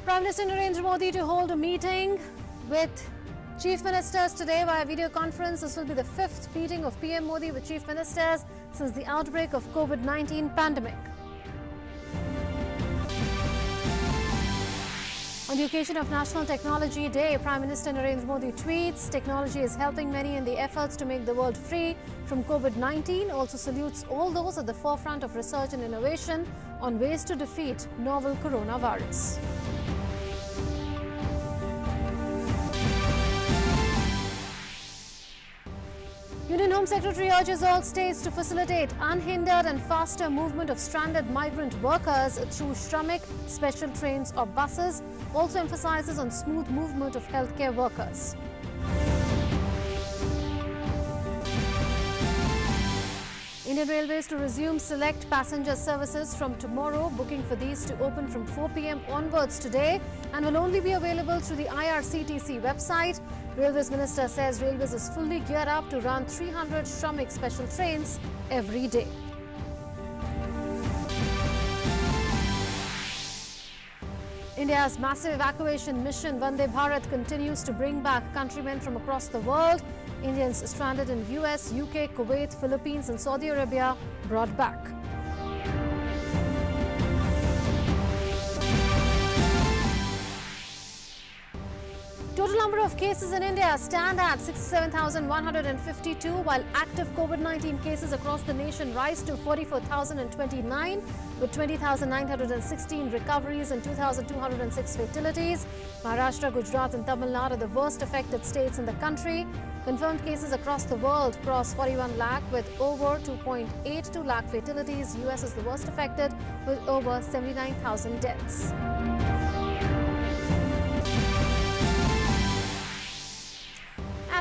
Prime Minister Narendra Modi to hold a meeting with Chief Ministers today via video conference. This will be the fifth meeting of PM Modi with Chief Ministers since the outbreak of COVID-19 pandemic. On the occasion of National Technology Day, Prime Minister Narendra Modi tweets, "Technology is helping many in the efforts to make the world free from COVID-19. Also salutes all those at the forefront of research and innovation on ways to defeat novel coronavirus." Union Home Secretary urges all states to facilitate unhindered and faster movement of stranded migrant workers through Shramik, special trains or buses. Also emphasizes on smooth movement of healthcare workers. Indian Railways to resume select passenger services from tomorrow. Booking for these to open from 4 p.m. onwards today and will only be available through the IRCTC website. Railways Minister says Railways is fully geared up to run 300 Shramik special trains every day. India's massive evacuation mission Vande Bharat continues to bring back countrymen from across the world. Indians stranded in US, UK, Kuwait, Philippines and Saudi Arabia brought back. Total number of cases in India stand at 67,152, while active COVID-19 cases across the nation rise to 44,029, with 20,916 recoveries and 2,206 fatalities. Maharashtra, Gujarat and Tamil Nadu are the worst affected states in the country. Confirmed cases across the world cross 41 lakh with over 2.82 lakh fatalities. US is the worst affected with over 79,000 deaths.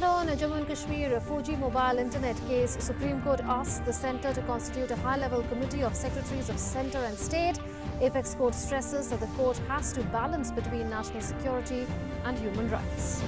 On a Jammu and Kashmir 4G mobile internet case, Supreme Court asked the centre to constitute a high-level committee of secretaries of centre and state. Apex Court stresses that the court has to balance between national security and human rights.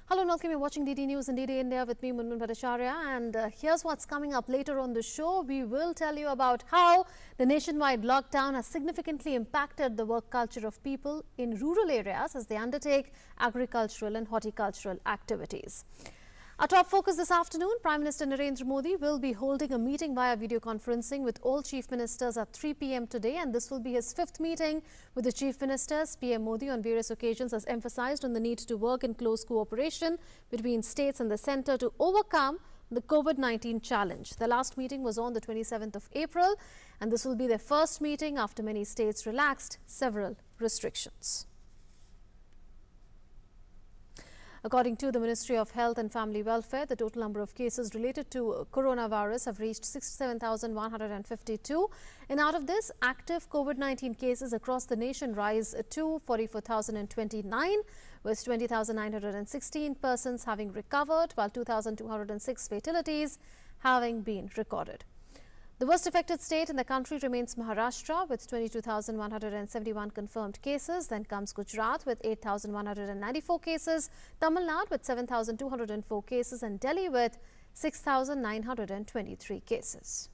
Hello and welcome. You're watching DD News and DD India with me, Munmun Bhattacharya. And here's what's coming up later on the show. We will tell you about how the nationwide lockdown has significantly impacted the work culture of people in rural areas as they undertake agricultural and horticultural activities. Our top focus this afternoon, Prime Minister Narendra Modi will be holding a meeting via video conferencing with all Chief Ministers at 3 p.m. today, and this will be his fifth meeting with the Chief Ministers. PM Modi on various occasions has emphasized on the need to work in close cooperation between states and the centre to overcome the COVID-19 challenge. The last meeting was on the 27th of April, and this will be their first meeting after many states relaxed several restrictions. According to the Ministry of Health and Family Welfare, the total number of cases related to coronavirus have reached 67,152. And out of this, active COVID-19 cases across the nation rise to 44,029, with 20,916 persons having recovered, while 2,206 fatalities having been recorded. The worst affected state in the country remains Maharashtra with 22,171 confirmed cases. Then comes Gujarat with 8,194 cases, Tamil Nadu with 7,204 cases and Delhi with 6,923 cases.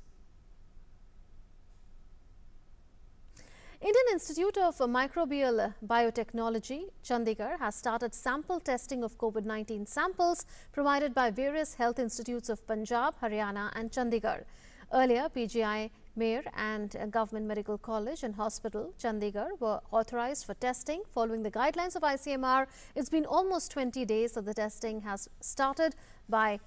Indian Institute of Microbial Biotechnology, Chandigarh, has started sample testing of COVID-19 samples provided by various health institutes of Punjab, Haryana and Chandigarh. Earlier, PGI, Mayor and Government Medical College and Hospital, Chandigarh, were authorized for testing. Following the guidelines of ICMR, it's been almost 20 days that the testing has started by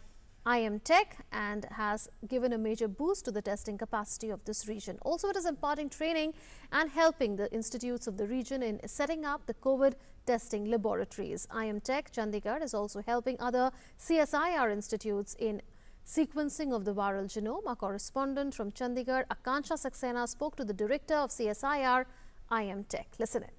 Tech and has given a major boost to the testing capacity of this region. Also, it is imparting training and helping the institutes of the region in setting up the COVID testing laboratories. Tech, Chandigarh, is also helping other CSIR institutes in sequencing of the viral genome. Our correspondent from Chandigarh, Akansha Saxena, spoke to the director of CSIR, Tech. Listen in.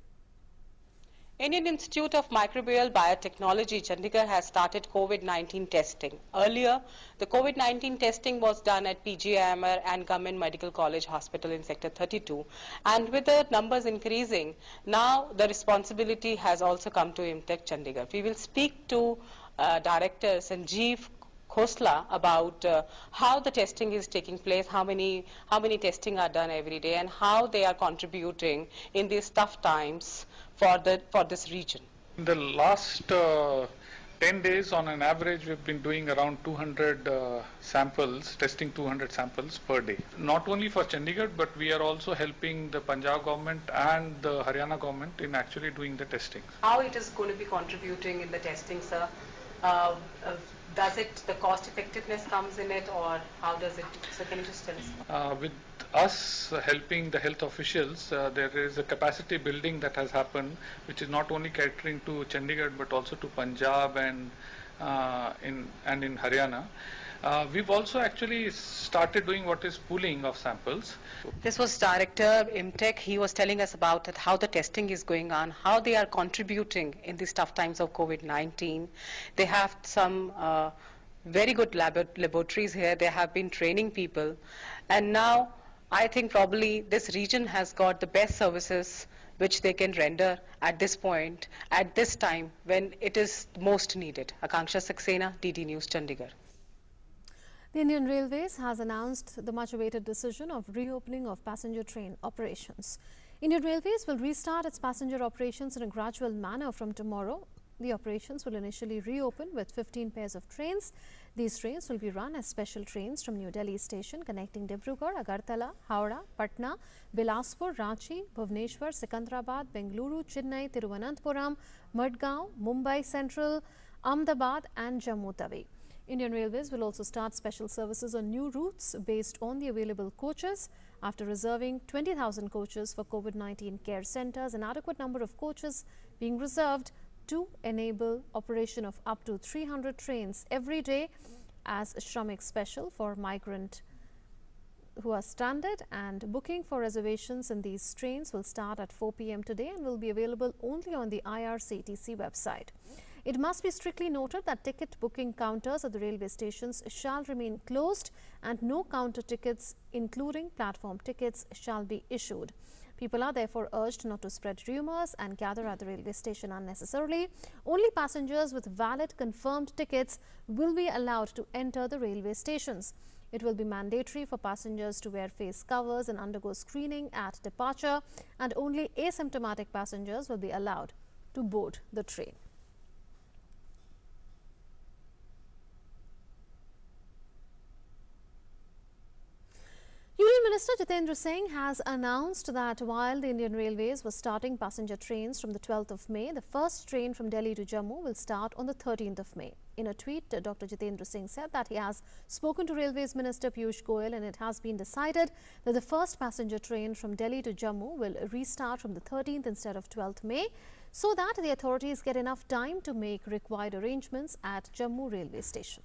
Indian Institute of Microbial Biotechnology, Chandigarh, has started COVID-19 testing. Earlier, the COVID-19 testing was done at PGIMR and Government Medical College Hospital in Sector 32. And with the numbers increasing, now the responsibility has also come to Tech Chandigarh. We will speak to Director Sanjeev Khosla about how the testing is taking place, how many testing are done every day, and how they are contributing in these tough times for this region. In the last 10 days, on an average, we've been doing around 200 samples, testing 200 samples per day. Not only for Chandigarh, but we are also helping the Punjab government and the Haryana government in actually doing the testing. How it is going to be contributing in the testing, sir? Does the cost effectiveness comes in it, or how does it? So can you just tell us? With us helping the health officials, there is a capacity building that has happened, which is not only catering to Chandigarh but also to Punjab and in Haryana. We've also actually started doing what is pooling of samples. This was Director IMTech. He was telling us about it, how the testing is going on, how they are contributing in these tough times of COVID-19. They have some very good laboratories here. They have been training people. And now I think probably this region has got the best services which they can render at this point, at this time when it is most needed. Akanksha Saxena, DD News, Chandigarh. The Indian Railways has announced the much-awaited decision of reopening of passenger train operations. Indian Railways will restart its passenger operations in a gradual manner from tomorrow. The operations will initially reopen with 15 pairs of trains. These trains will be run as special trains from New Delhi station connecting Dibrugarh, Agartala, Howrah, Patna, Bilaspur, Ranchi, Bhubaneswar, Secunderabad, Bengaluru, Chennai, Thiruvananthapuram, Madgaon, Mumbai Central, Ahmedabad and Jammu Tawi. Indian Railways will also start special services on new routes based on the available coaches. After reserving 20,000 coaches for COVID-19 care centres, an adequate number of coaches being reserved to enable operation of up to 300 trains every day as Shramik Special for migrant who are stranded, and booking for reservations in these trains will start at 4 p.m. today and will be available only on the IRCTC website. It must be strictly noted that ticket booking counters at the railway stations shall remain closed and no counter tickets, including platform tickets, shall be issued. People are therefore urged not to spread rumours and gather at the railway station unnecessarily. Only passengers with valid confirmed tickets will be allowed to enter the railway stations. It will be mandatory for passengers to wear face covers and undergo screening at departure, and only asymptomatic passengers will be allowed to board the train. Union Minister Jitendra Singh has announced that while the Indian Railways was starting passenger trains from the 12th of May, the first train from Delhi to Jammu will start on the 13th of May. In a tweet, Dr. Jitendra Singh said that he has spoken to Railways Minister Piyush Goyal and it has been decided that the first passenger train from Delhi to Jammu will restart from the 13th instead of 12th May, so that the authorities get enough time to make required arrangements at Jammu railway station.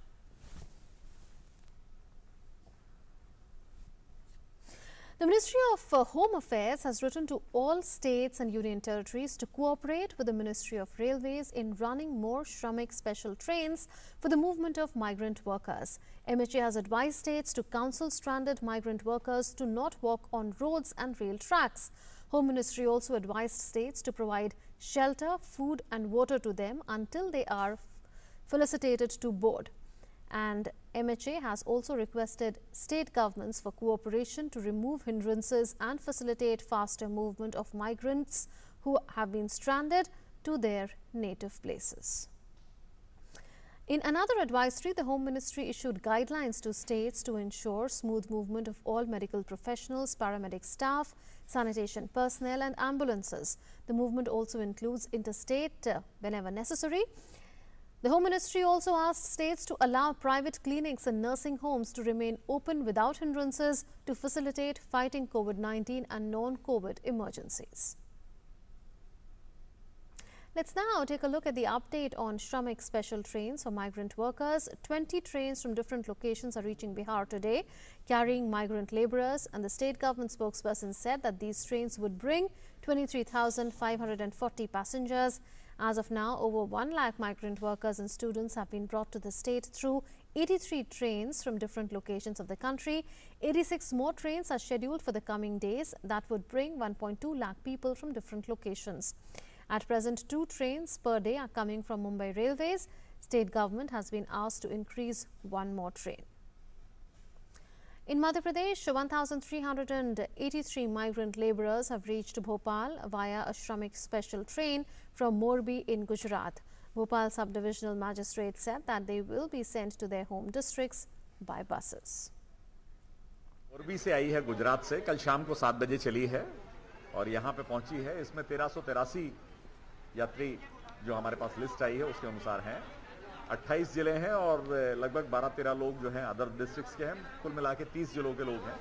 The Ministry of Home Affairs has written to all states and union territories to cooperate with the Ministry of Railways in running more Shramik special trains for the movement of migrant workers. MHA has advised states to counsel stranded migrant workers to not walk on roads and rail tracks. Home Ministry also advised states to provide shelter, food and water to them until they are felicitated to board. And MHA has also requested state governments for cooperation to remove hindrances and facilitate faster movement of migrants who have been stranded to their native places. In another advisory, the Home Ministry issued guidelines to states to ensure smooth movement of all medical professionals, paramedic staff, sanitation personnel and ambulances. The movement also includes interstate whenever necessary. The Home Ministry also asked states to allow private clinics and nursing homes to remain open without hindrances to facilitate fighting COVID-19 and non-COVID emergencies. Let's now take a look at the update on Shramik special trains for migrant workers. 20 trains from different locations are reaching Bihar today, carrying migrant labourers, and the state government spokesperson said that these trains would bring 23,540 passengers. As of now, over 1 lakh migrant workers and students have been brought to the state through 83 trains from different locations of the country. 86 more trains are scheduled for the coming days that would bring 1.2 lakh people from different locations. At present, 2 trains per day are coming from Mumbai Railways. State government has been asked to increase one more train. In Madhya Pradesh, 1,383 migrant labourers have reached Bhopal via a Shramik special train from Morbi in Gujarat. Bhopal Sub-Divisional Magistrate said that they will be sent to their home districts by buses. Morbi से आई है गुजरात से, कल शाम को 7 बजे चली है और यहाँ पे पहुंची है। इसमें 1383 यात्री जो हमारे पास लिस्ट आई है उसके अनुसार हैं। 28 जिले हैं और लगभग 12-13 लोग जो हैं अदर डिस्ट्रिक्ट्स के हैं। कुल मिला के 30 जिलों के लोग हैं।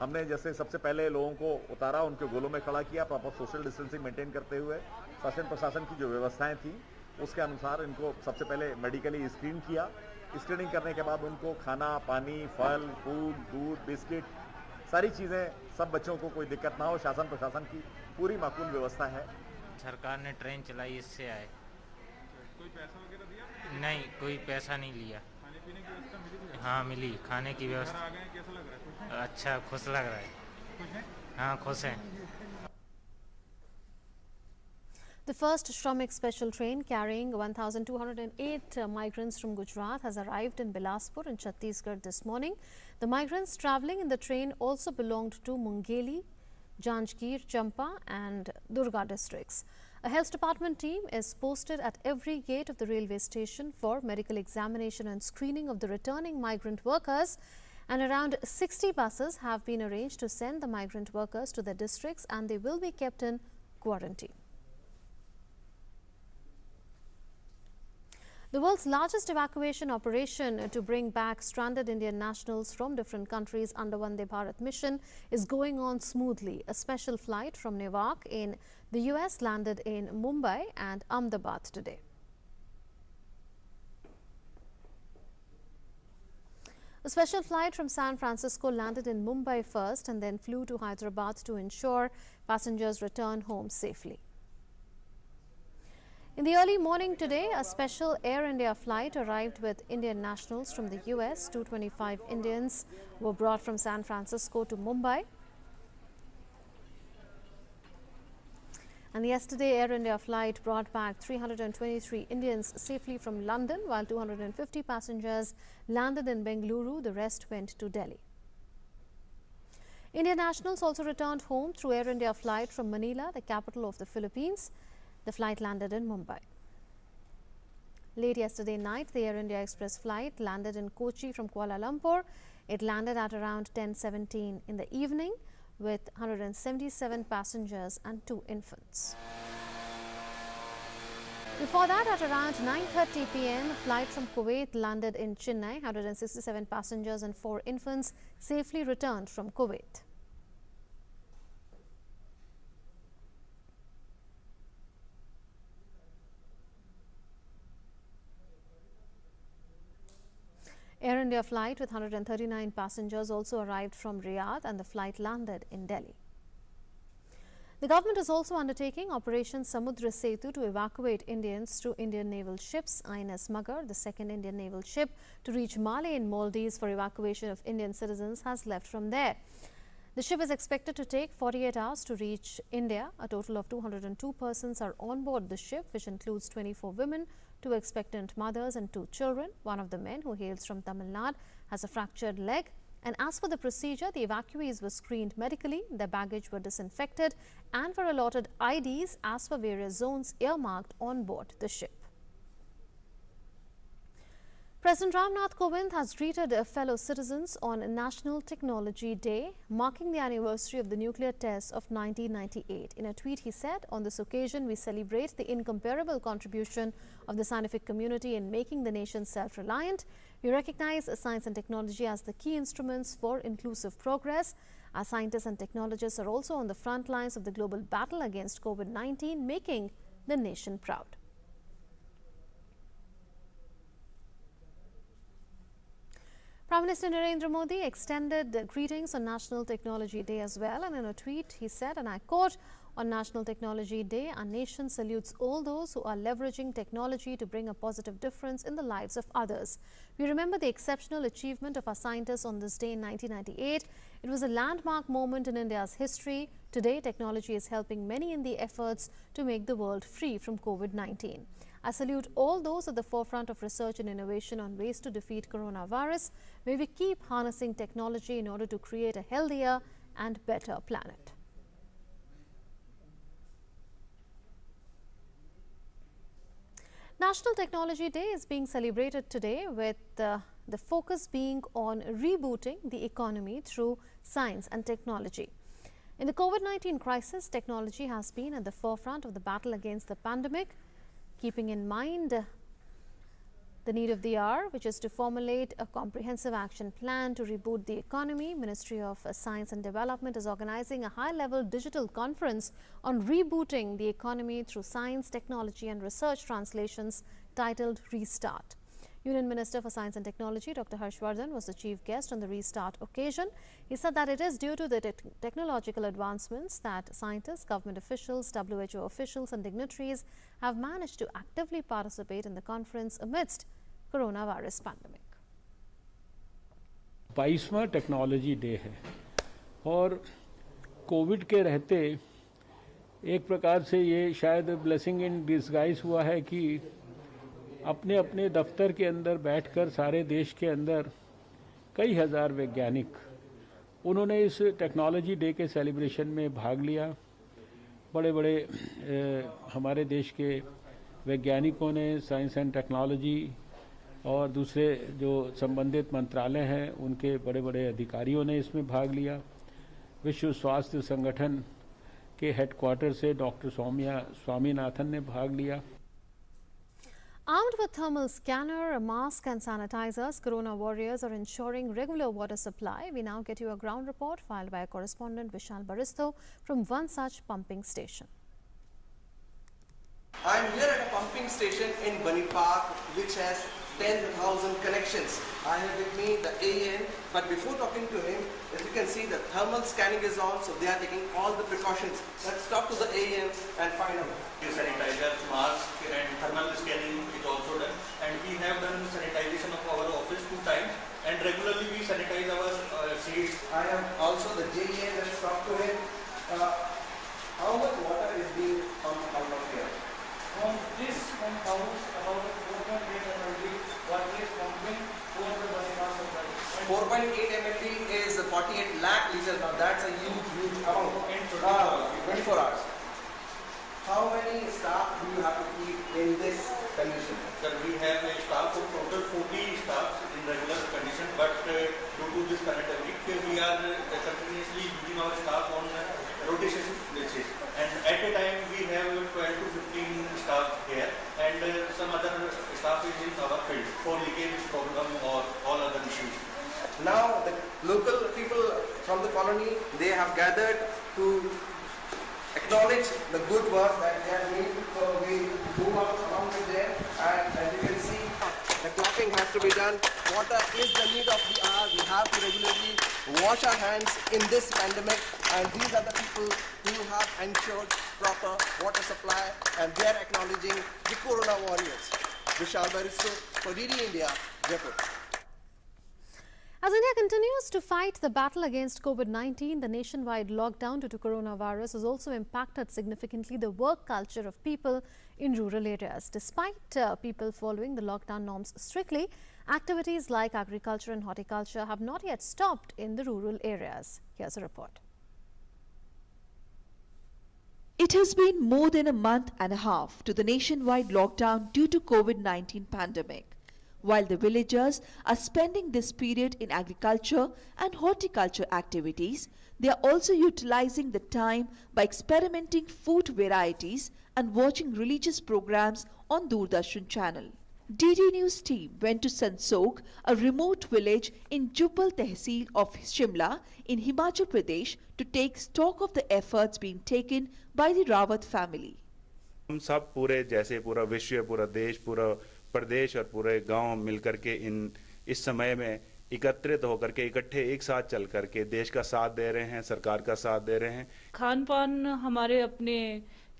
हमने जैसे सबसे पहले लोगों को उतारा, उनके गोलों में खड़ा किया, प्रॉपर सोशल डिस्टेंसिंग मेंटेन करते हुए शासन प्रशासन की जो व्यवस्थाएं थी उसके अनुसार इनको सबसे पहले मेडिकली स्क्रीन किया। स्क्रीनिंग करने के बाद उनको खाना, पानी, फल, फूड, दूध, बिस्किट, सारी चीज़ें, सब बच्चों को कोई दिक्कत ना हो, शासन प्रशासन की पूरी माकूल व्यवस्था है। सरकार ने ट्रेन चलाई, इससे आए। कोई पैसा वगैरह दिया? नहीं, कोई पैसा नहीं लिया। खाने पीने की व्यवस्था मिली? हाँ मिली, खाने की व्यवस्था। आ गए, कैसा लग रहा है? खुश हैं? अच्छा, खुश लग रहा है। खुश हैं? हाँ, खुश हैं। The first Shramik special train carrying 1,208 migrants from Gujarat has arrived in Bilaspur in Chhattisgarh this morning. The migrants travelling in the train also belonged to Mungeli, Janjgir, Champa and Durga districts. A health department team is posted at every gate of the railway station for medical examination and screening of the returning migrant workers, and around 60 buses have been arranged to send the migrant workers to their districts, and they will be kept in quarantine. The world's largest evacuation operation to bring back stranded Indian nationals from different countries under Vande Bharat mission is going on smoothly. A special flight from Newark in the US landed in Mumbai and Ahmedabad today. A special flight from San Francisco landed in Mumbai first and then flew to Hyderabad to ensure passengers return home safely. In the early morning today, a special Air India flight arrived with Indian nationals from the US. 225 Indians were brought from San Francisco to Mumbai. And yesterday, Air India flight brought back 323 Indians safely from London, while 250 passengers landed in Bengaluru. The rest went to Delhi. Indian nationals also returned home through Air India flight from Manila, the capital of the Philippines. The flight landed in Mumbai. Late yesterday night, the Air India Express flight landed in Kochi from Kuala Lumpur. It landed at around 10:17 in the evening with 177 passengers and 2 infants. Before that, at around 9:30 p.m., a flight from Kuwait landed in Chennai. 167 passengers and 4 infants safely returned from Kuwait. Air India flight with 139 passengers also arrived from Riyadh, and the flight landed in Delhi. The government is also undertaking Operation Samudra Setu to evacuate Indians through Indian naval ships. INS Magar, the second Indian naval ship to reach Malé in Maldives for evacuation of Indian citizens, has left from there. The ship is expected to take 48 hours to reach India. A total of 202 persons are on board the ship, which includes 24 women, 2 expectant mothers and 2 children. One of the men, who hails from Tamil Nadu, has a fractured leg. And as for the procedure, the evacuees were screened medically, their baggage were disinfected and were allotted IDs as per various zones earmarked on board the ship. President Ramnath Kovind has greeted fellow citizens on National Technology Day, marking the anniversary of the nuclear tests of 1998. In a tweet, he said, "On this occasion, we celebrate the incomparable contribution of the scientific community in making the nation self-reliant. We recognize science and technology as the key instruments for inclusive progress. Our scientists and technologists are also on the front lines of the global battle against COVID-19, making the nation proud." Prime Minister Narendra Modi extended greetings on National Technology Day as well, and in a tweet he said, and I quote, "On National Technology Day, our nation salutes all those who are leveraging technology to bring a positive difference in the lives of others. We remember the exceptional achievement of our scientists on this day in 1998. It was a landmark moment in India's history. Today, technology is helping many in the efforts to make the world free from COVID-19. I salute all those at the forefront of research and innovation on ways to defeat coronavirus. May we keep harnessing technology in order to create a healthier and better planet. National Technology Day is being celebrated today with the focus being on rebooting the economy through science and technology. In the COVID-19 crisis, technology has been at the forefront of the battle against the pandemic, keeping in mind the need of the hour, which is to formulate a comprehensive action plan to reboot the economy. Ministry of Science and Development is organizing a high-level digital conference on rebooting the economy through science, technology and research translations titled Restart. Union Minister for Science and Technology, Dr. Harshvardhan, was the chief guest on the Restart occasion. He said that it is due to the technological advancements that scientists, government officials, WHO officials and dignitaries have managed to actively participate in the conference amidst coronavirus pandemic. 22वां technology day है और Covid के रहते एक प्रकार से ये शायद ब्लेसिंग इन डिस्गाइज हुआ है कि अपने अपने दफ्तर के अंदर बैठकर सारे देश के अंदर कई हजार वैज्ञानिक उन्होंने इस टेक्नोलॉजी डे के सेलिब्रेशन में भाग लिया। बड़े बड़े हमारे देश के वैज्ञानिकों ने साइंस एंड टेक्नोलॉजी और दूसरे जो संबंधित मंत्रालय हैं उनके बड़े बड़े अधिकारियों ने इसमें भाग लिया। विश्व स्वास्थ्य संगठन के हेडक्वार्टर से डॉक्टर स्वामीनाथन ने भाग लिया। Armed with thermal scanner, a mask and sanitizers, Karuna Warriors are ensuring regular water supply. We now get you a ground report filed by our correspondent Vishal Baristo from one such pumping station. I am here at a pumping station in Bunny Park which has 10,000 connections. I have with me the AN, but before talking to him, as you can see the thermal scanning is on, so they are taking all the precautions. Let's talk to the AN and find out. Sanitizers, mask and thermal scanning is also done, and we have done sanitization of our office 2 times, and regularly we sanitize our seats. I am also the JAN, let's talk to him. How much water is being pumped out of here? From this pump house, about 4.8 ml water is pumping over the Bunny supply. 4.8 ml is 48 lakh liters. Now that's a huge amount. In 24 hours. How many staff do you have to keep in this condition? Sir, we have a staff of total 40 staff in regular condition, but due to this pandemic, we are continuously using our staff on rotation basis. And at a time, we have 12 to 15 staff here, and some other staff is in our field for leakage problem or all other issues. Now, the local people from the colony, they have gathered to acknowledge the good work that they are doing. So we move up along with them, and as you can see, the clocking has to be done. Water is the need of the hour. We have to regularly wash our hands in this pandemic, and these are the people who have ensured proper water supply, and they are acknowledging the Karuna Warriors. Vishal Baristo for DD India, Jaipur. As India continues to fight the battle against COVID-19, the nationwide lockdown due to coronavirus has also impacted significantly the work culture of people in rural areas. Despite people following the lockdown norms strictly, activities like agriculture and horticulture have not yet stopped in the rural areas. Here's a report. It has been more than a month and a half to the nationwide lockdown due to COVID-19 pandemic. While the villagers are spending this period in agriculture and horticulture activities, they are also utilizing the time by experimenting food varieties and watching religious programs on Doordarshan channel. DD News team went to Sansog, a remote village in Jubbal Tehsil of Shimla in Himachal Pradesh, to take stock of the efforts being taken by the Rawat family. हम सब पूरे जैसे पूरा विश्व, पूरा देश, पूरा प्रदेश और पूरे गांव मिलकर के इस समय में एकत्रित होकर के इकट्ठे एक साथ चल करके देश का साथ दे रहे हैं, सरकार का साथ दे रहे हैं। खान पान हमारे अपने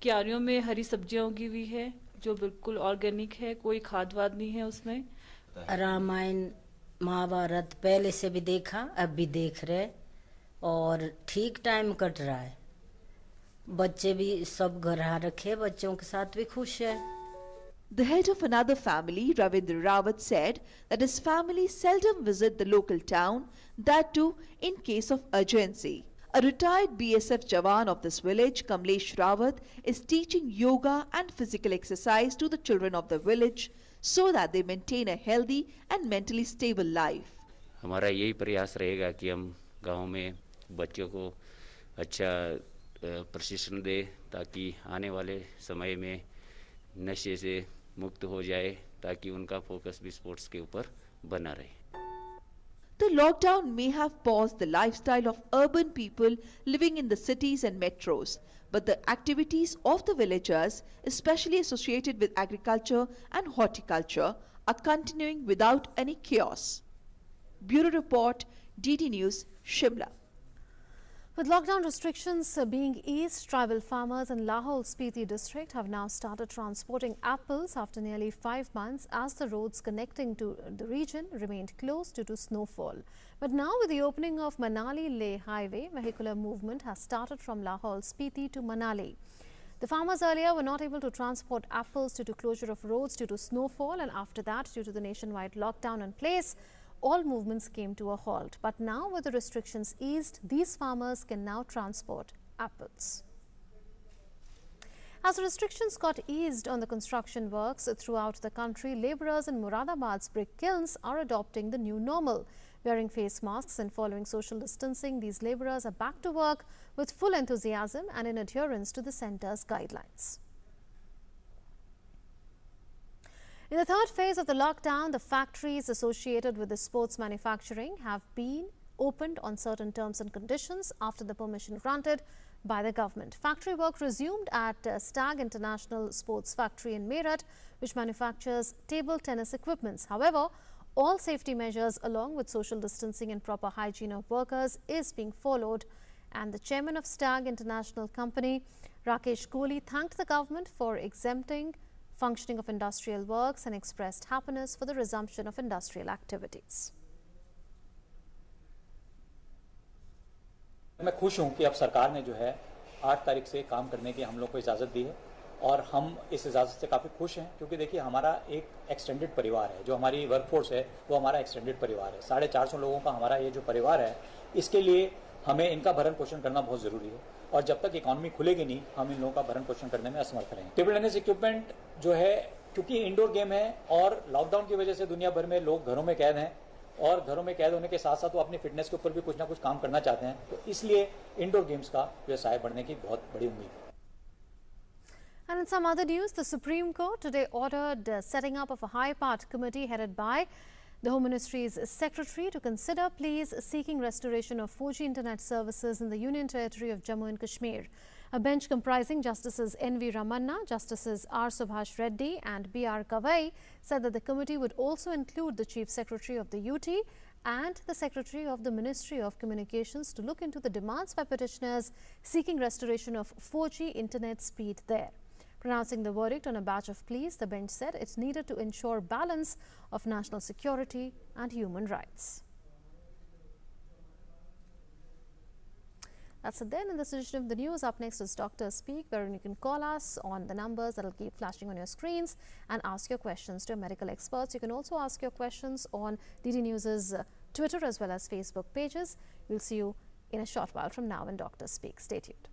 क्यारियों में हरी सब्जियां उगी हुई है जो बिल्कुल ऑर्गेनिक है, कोई खाद वाद नहीं है उसमें। रामायण महाभारत पहले से भी देखा, अब भी देख रहे और ठीक टाइम कट रहा है। बच्चे भी सब घर आ रखे, बच्चों के साथ भी खुश है। The head of another family, Ravindra Rawat, said that his family seldom visit the local town, that too in case of urgency. A retired BSF Jawan of this village, Kamlesh Rawat, is teaching yoga and physical exercise to the children of the village so that they maintain a healthy and mentally stable life. हमारा यही प्रयास रहेगा कि हम गांव में बच्चों को अच्छा प्रशिक्षण दे ताकि आने वाले समय में नशे से मुक्त हो जाए ताकि उनका फोकस भी स्पोर्ट्स के ऊपर बना रहे. The lockdown may have paused the lifestyle of urban people living in the cities and metros, but the activities of the villagers, especially associated with agriculture and horticulture, are continuing without any chaos. Bureau Report, DD News, Shimla. With lockdown restrictions being eased, tribal farmers in Lahaul-Spiti district have now started transporting apples after nearly 5 months as the roads connecting to the region remained closed due to snowfall. But now with the opening of Manali-leh highway, vehicular movement has started from Lahaul-Spiti to Manali. The farmers earlier were not able to transport apples due to closure of roads due to snowfall, and after that, due to the nationwide lockdown in place, all movements came to a halt. But now with the restrictions eased, these farmers can now transport apples. As the restrictions got eased on the construction works throughout the country, labourers in Muradabad's brick kilns are adopting the new normal. Wearing face masks and following social distancing, these labourers are back to work with full enthusiasm and in adherence to the centre's guidelines. In the third phase of the lockdown, the factories associated with the sports manufacturing have been opened on certain terms and conditions after the permission granted by the government. Factory work resumed at Stag International Sports Factory in Meerut, which manufactures table tennis equipments. However, all safety measures along with social distancing and proper hygiene of workers is being followed. And the chairman of Stag International Company, Rakesh Kohli, thanked the government for exempting functioning of industrial works and expressed happiness for the resumption of industrial activities. मैं खुश हूं कि अब सरकार ने जो है 8 तारीख से काम करने की हम लोग को इजाज़त दी है और हम इस इजाज़त से काफ़ी खुश हैं क्योंकि देखिए हमारा एक एक्सटेंडेड परिवार है, जो हमारी वर्कफोर्स है वो हमारा एक्सटेंडेड परिवार है। 450 लोगों का हमारा ये जो परिवार है, इसके लिए हमें इनका भरण पोषण करना बहुत ज़रूरी है और जब तक इकोनॉमी खुलेगी नहीं, हम इन लोगों का भरण पोषण करने में असमर्थ रहेंगे। टेबल टेनिस इक्विपमेंट जो है, क्योंकि इंडोर गेम है और लॉकडाउन की वजह से दुनिया भर में लोग घरों में कैद हैं और घरों में कैद होने के साथ साथ वो अपनी फिटनेस के ऊपर भी कुछ ना कुछ काम करना चाहते हैं, तो इसलिए इंडोर गेम्स का व्यवसाय बढ़ने की बहुत बड़ी उम्मीद है। And in some other news, the Supreme Court today ordered setting up of a high-part committee headed by the Home Ministry's secretary to consider pleas seeking restoration of 4G internet services in the Union Territory of Jammu and Kashmir. A bench comprising Justices N.V. Ramanna, Justices R. Subhash Reddy and B.R. Kavai said that the committee would also include the Chief Secretary of the UT and the Secretary of the Ministry of Communications to look into the demands by petitioners seeking restoration of 4G internet speed there. Pronouncing the verdict on a batch of pleas, the bench said it needed to ensure balance of national security and human rights. That's it then in this edition of the news. Up next is Dr. Speak, wherein you can call us on the numbers that will keep flashing on your screens and ask your questions to our medical experts. You can also ask your questions on DD News's Twitter as well as Facebook pages. We'll see you in a short while from now in Dr. Speak. Stay tuned.